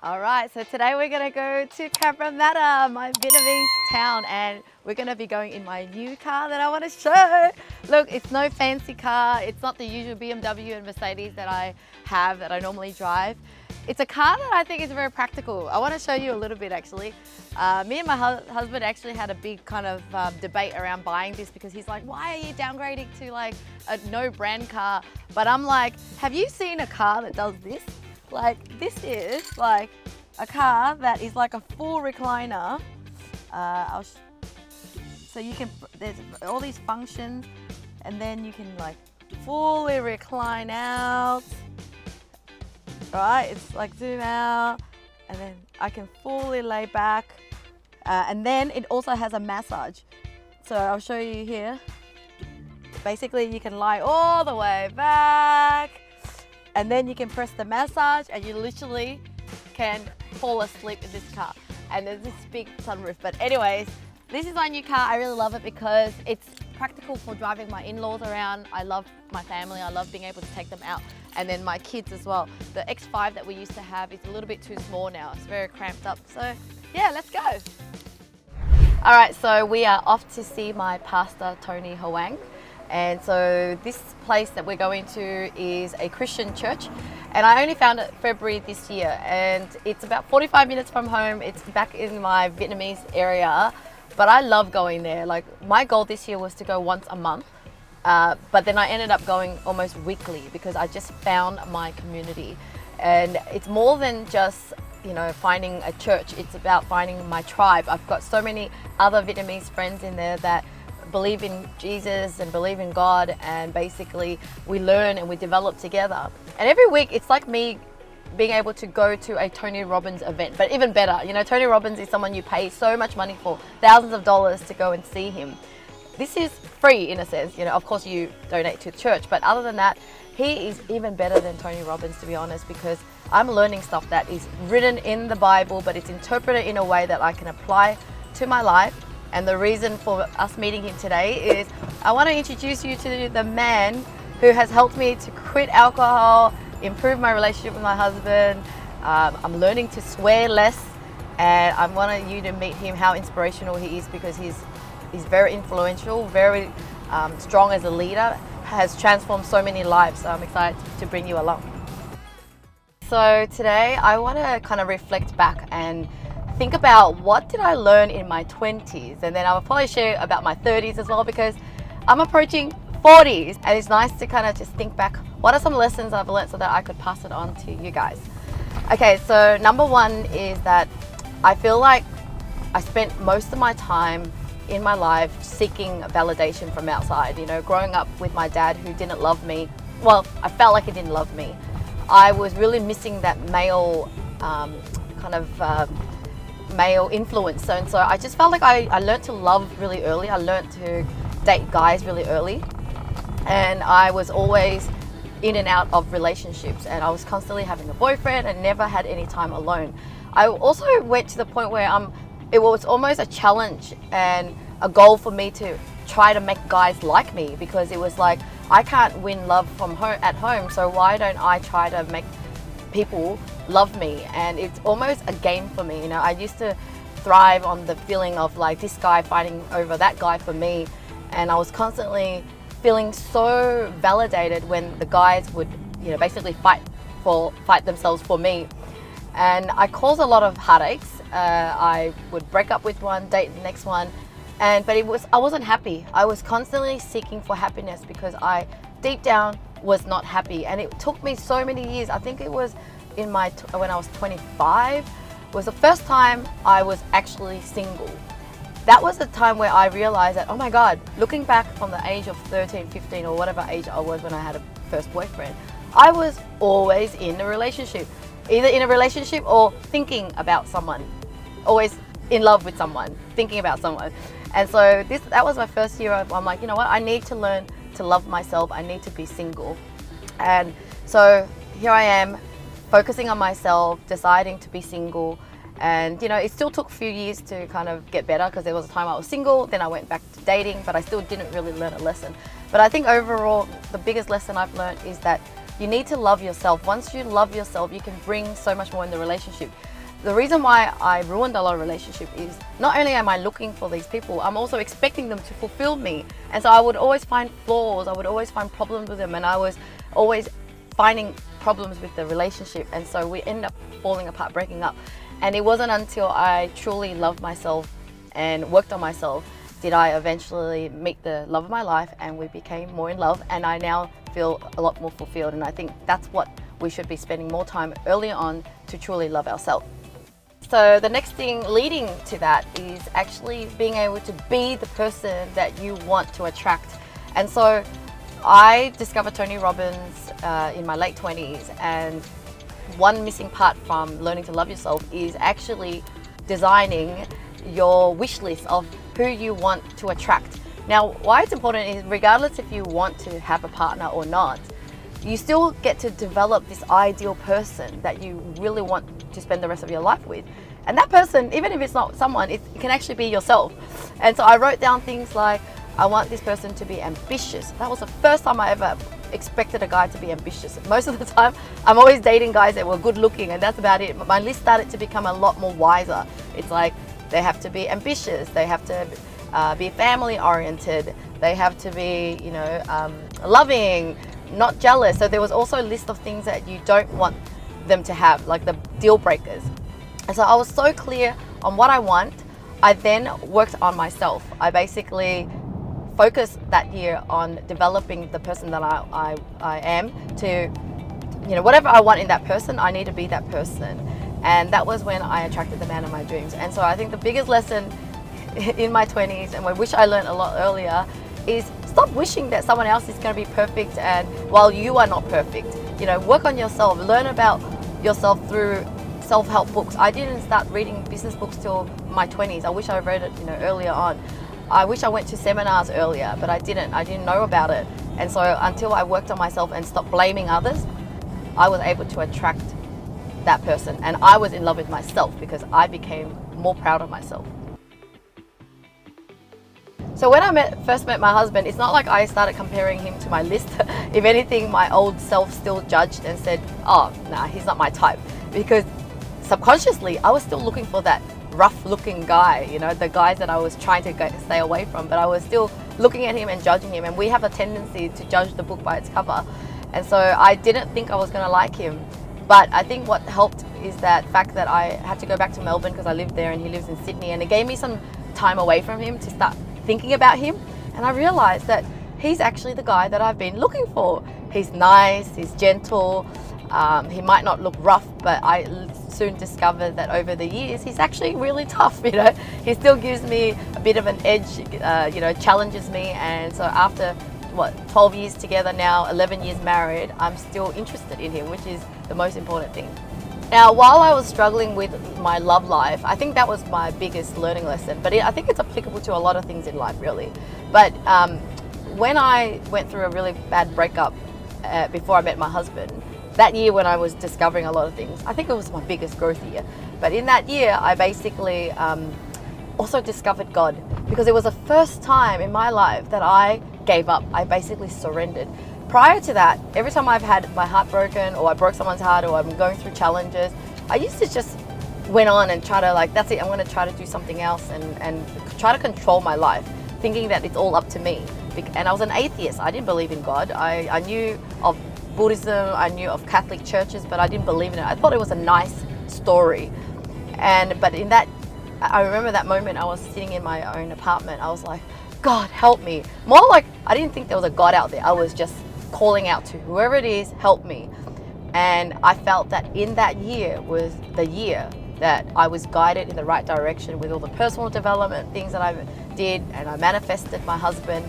All right, so today we're gonna go to Cabramatta, my Vietnamese town, and we're gonna be going in my new car that I want to show. Look, it's no fancy car. It's not the usual BMW and Mercedes that I have, that I normally drive. It's a car that I think is very practical. I want to show you a little bit actually. Me and my husband actually had a big kind of debate around buying this because he's like, why are you downgrading to like a no brand car? But I'm like, have you seen a car that does this? Like, this is like a car that is like a full recliner. So you can, there's all these functions, and then you can like fully recline out. Right, it's like zoom out, and then I can fully lay back. And then it also has a massage. So I'll show you here. Basically, you can lie all the way back, and then you can press the massage, and you literally can fall asleep in this car. And there's this big sunroof. But anyways, this is my new car. I really love it because it's practical for driving my in-laws around. I love my family. I love being able to take them out. And then my kids as well. The X5 that we used to have is a little bit too small now. It's very cramped up. So yeah, let's go. All right, so we are off to see my pastor, Tony Hoang. And so this place that we're going to is a Christian church, and I only found it February this year, and it's about 45 minutes from home. It's back in my Vietnamese area, but I love going there. Like, my goal this year was to go once a month, but then I ended up going almost weekly because I just found my community. And it's more than just, you know, finding a church. It's about finding my tribe. I've got so many other Vietnamese friends in there that believe in Jesus and believe in God, and basically we learn and we develop together. And every week it's like me being able to go to a Tony Robbins event, but even better. You know, Tony Robbins is someone you pay so much money for, thousands of dollars to go and see him. This is free in a sense, you know, of course you donate to the church, but other than that, he is even better than Tony Robbins, to be honest, because I'm learning stuff that is written in the Bible, but it's interpreted in a way that I can apply to my life. And the reason for us meeting him today is I want to introduce you to the man who has helped me to quit alcohol, improve my relationship with my husband. I'm learning to swear less, and I want you to meet him, how inspirational he is, because he's very influential, very strong as a leader, has transformed so many lives. So I'm excited to bring you along. So today I want to kind of reflect back and think about what did I learn in my 20s, and then I'll probably share about my 30s as well, because I'm approaching 40s, and it's nice to kind of just think back, what are some lessons I've learned so that I could pass it on to you guys. Okay, so number one is that I feel like I spent most of my time in my life seeking validation from outside. You know, growing up with my dad who didn't love me. Well, I felt like he didn't love me. I was really missing that male male influence. And so I just felt like I learned to love really early. I learned to date guys really early. And I was always in and out of relationships, and I was constantly having a boyfriend and never had any time alone. I also went to the point where it was almost a challenge and a goal for me to try to make guys like me, because it was like, I can't win love from at home, so why don't I try to make people love me? And it's almost a game for me. You know, I used to thrive on the feeling of like this guy fighting over that guy for me, and I was constantly feeling so validated when the guys would, you know, basically fight themselves for me. And I caused a lot of heartaches. I would break up with one, date the next one, but I wasn't happy. I was constantly seeking for happiness because I deep down was not happy. And it took me so many years. I think it was when I was 25 was the first time I was actually single. That was the time where I realized that, oh my God, looking back from the age of 13, 15 or whatever age I was when I had a first boyfriend, I was always in a relationship, either in a relationship or thinking about someone, always in love with someone, thinking about someone. And so that was my first year of, I'm like, you know what, I need to learn to love myself. I need to be single. And so here I am, focusing on myself, deciding to be single. And you know, it still took a few years to kind of get better, because there was a time I was single, then I went back to dating, but I still didn't really learn a lesson. But I think overall, the biggest lesson I've learned is that You need to love yourself. Once you love yourself, you can bring so much more in the relationship. The reason why I ruined a lot of relationships is not only am I looking for these people, I'm also expecting them to fulfill me. And so I would always find flaws, I would always find problems with them, and I was always finding problems with the relationship. And so we end up falling apart, breaking up. And it wasn't until I truly loved myself and worked on myself did I eventually meet the love of my life, and we became more in love, and I now feel a lot more fulfilled. And I think that's what we should be spending more time early on to truly love ourselves. So the next thing leading to that is actually being able to be the person that you want to attract. And so I discovered Tony Robbins in my late 20s, and one missing part from learning to love yourself is actually designing your wish list of who you want to attract. Now, why it's important is regardless if you want to have a partner or not, you still get to develop this ideal person that you really want to spend the rest of your life with. And that person, even if it's not someone, it can actually be yourself. And so I wrote down things like, I want this person to be ambitious. That was the first time I ever expected a guy to be ambitious. Most of the time, I'm always dating guys that were good looking, and that's about it. My list started to become a lot more wiser. It's like, they have to be ambitious, they have to be family oriented, they have to be, loving, not jealous. So there was also a list of things that you don't want them to have, like the deal breakers. And so I was so clear on what I want. I then worked on myself. I basically focused that year on developing the person that I am to, whatever I want in that person, I need to be that person. And that was when I attracted the man of my dreams. And so I think the biggest lesson in my 20s, and I wish I learned a lot earlier, is stop wishing that someone else is going to be perfect and while you are not perfect. Work on yourself, learn about yourself through self-help books. I didn't start reading business books till my 20s. I wish I read it, earlier on. I wish I went to seminars earlier, but I didn't know about it. And so until I worked on myself and stopped blaming others, I was able to attract that person. And I was in love with myself because I became more proud of myself. So when I first met my husband, it's not like I started comparing him to my list. If anything, my old self still judged and said, oh, nah, he's not my type. Because subconsciously, I was still looking for that rough looking guy, the guys that I was trying to stay away from, but I was still looking at him and judging him. And we have a tendency to judge the book by its cover. And so I didn't think I was gonna like him. But I think what helped is that fact that I had to go back to Melbourne because I lived there and he lives in Sydney, and it gave me some time away from him to start thinking about him. And I realized that he's actually the guy that I've been looking for. He's nice, he's gentle, he might not look rough, but I soon discovered that over the years he's actually really tough. He still gives me a bit of an edge, challenges me. And so after 12 years together now, 11 years married, I'm still interested in him, which is the most important thing. Now, while I was struggling with my love life, I think that was my biggest learning lesson, but I think it's applicable to a lot of things in life, really. But when I went through a really bad breakup before I met my husband, that year when I was discovering a lot of things, I think it was my biggest growth year. But in that year, I basically also discovered God, because it was the first time in my life that I gave up. I basically surrendered. Prior to that, every time I've had my heart broken, or I broke someone's heart, or I'm going through challenges, I used to just went on and try to that's it, I'm going to try to do something else and try to control my life, thinking that it's all up to me. And I was an atheist. I didn't believe in God. I knew of Buddhism, I knew of Catholic churches, but I didn't believe in it. I thought it was a nice story. But in that, I remember that moment I was sitting in my own apartment. I was like, God, help me. More like, I didn't think there was a God out there. I was just calling out to whoever it is, help me. And I felt that in that year was the year that I was guided in the right direction with all the personal development things that I did, and I manifested my husband.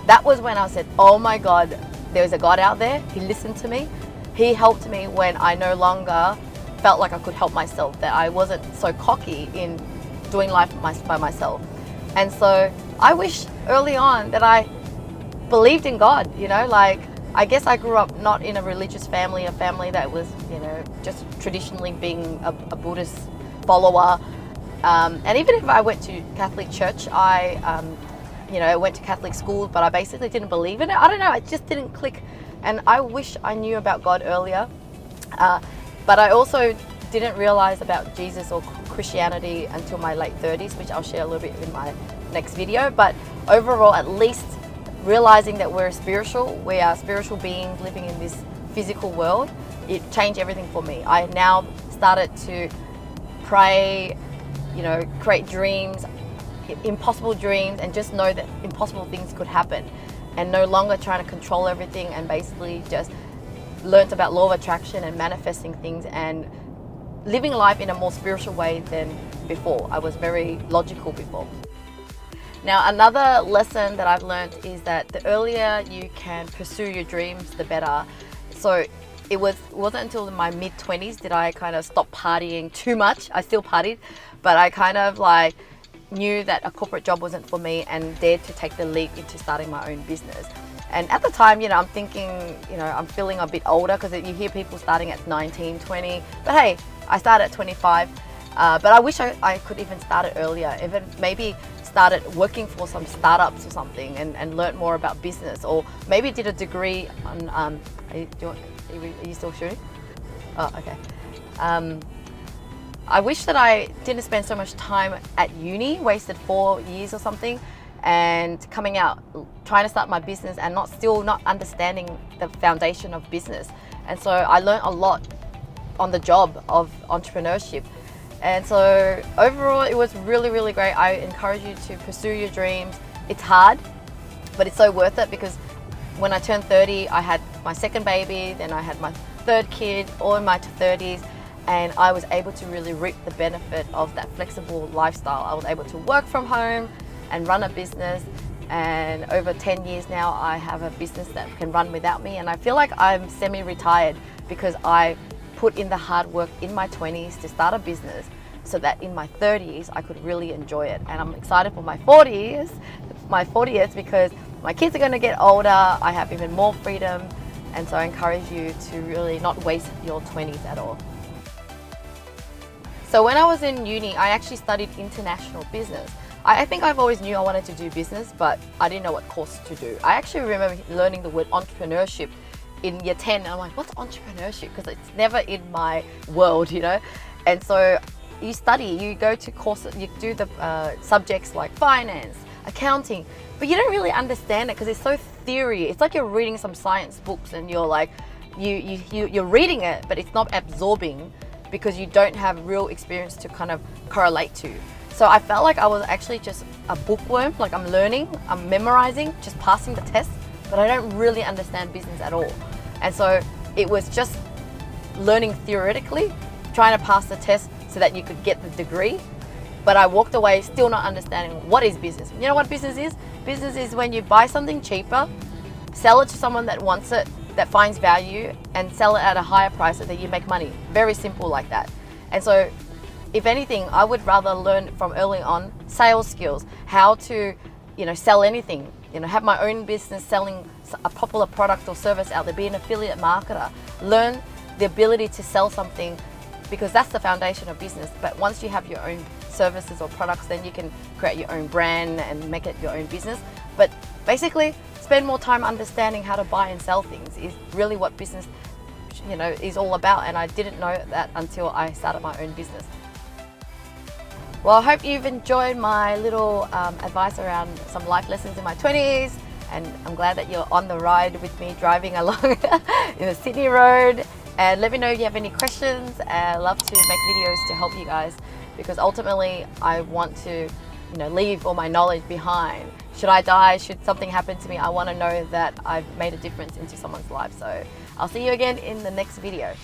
That was when I said, oh my God, there's a God out there. He listened to me. He helped me when I no longer felt like I could help myself, that I wasn't so cocky in doing life by myself. And so I wish early on that I believed in God, I guess I grew up not in a religious family, a family that was, just traditionally being a Buddhist follower. And even if I went to Catholic church, I went to Catholic school, but I basically didn't believe in it. I don't know, it just didn't click. And I wish I knew about God earlier, but I also didn't realize about Jesus or Christianity until my late 30s, which I'll share a little bit in my next video. But overall, at least realizing that we are spiritual beings living in this physical world, it changed everything for me. I now started to pray, create dreams, impossible dreams, and just know that impossible things could happen, and no longer trying to control everything, and basically just learnt about law of attraction and manifesting things and living life in a more spiritual way than before. I was very logical before. Now, another lesson that I've learned is that the earlier you can pursue your dreams, the better. So it wasn't until my mid-20s did I kind of stop partying too much. I still partied, but I kind of knew that a corporate job wasn't for me and dared to take the leap into starting my own business. And at the time, I'm thinking, I'm feeling a bit older, because you hear people starting at 19, 20, but hey, I started at 25, but I wish I could even start it earlier, even maybe started working for some startups or something and learnt more about business, or maybe did a degree on, are you still shooting? Oh, okay. I wish that I didn't spend so much time at uni, wasted 4 years or something, and coming out trying to start my business and still not understanding the foundation of business. And so I learned a lot on the job of entrepreneurship. And so overall, it was really, really great. I encourage you to pursue your dreams. It's hard, but it's so worth it, because when I turned 30, I had my second baby, then I had my third kid, all in my 30s, and I was able to really reap the benefit of that flexible lifestyle. I was able to work from home and run a business, and over 10 years now, I have a business that can run without me, and I feel like I'm semi-retired because I put in the hard work in my 20s to start a business, so that in my 30s I could really enjoy it. And I'm excited for my 40s because my kids are going to get older, I have even more freedom, and so I encourage you to really not waste your 20s at all. So when I was in uni, I actually studied international business. I think I've always knew I wanted to do business, but I didn't know what course to do. I actually remember learning the word entrepreneurship in year 10, and I'm like, what's entrepreneurship? Because it's never in my world, And so you study, you go to courses, you do the subjects like finance, accounting, but you don't really understand it because it's so theory. It's like you're reading some science books and you're like, you're reading it, but it's not absorbing because you don't have real experience to kind of correlate to. So I felt like I was actually just a bookworm, like I'm learning, I'm memorizing, just passing the test, but I don't really understand business at all. And so it was just learning theoretically, trying to pass the test so that you could get the degree. But I walked away still not understanding what is business. You know what business is? Business is when you buy something cheaper, sell it to someone that wants it, that finds value, and sell it at a higher price so that you make money. Very simple like that. And so if anything, I would rather learn from early on sales skills, how to, sell anything, have my own business selling a popular product or service out there, be an affiliate marketer, learn the ability to sell something, because that's the foundation of business. But once you have your own services or products, then you can create your own brand and make it your own business. But basically, spend more time understanding how to buy and sell things is really what business, is all about. And I didn't know that until I started my own business. Well, I hope you've enjoyed my little advice around some life lessons in my 20s, and I'm glad that you're on the ride with me driving along in the Sydney road. And let me know if you have any questions. I love to make videos to help you guys, because ultimately I want to leave all my knowledge behind. Should I die, should something happen to me, I want to know that I've made a difference into someone's life. So I'll see you again in the next video.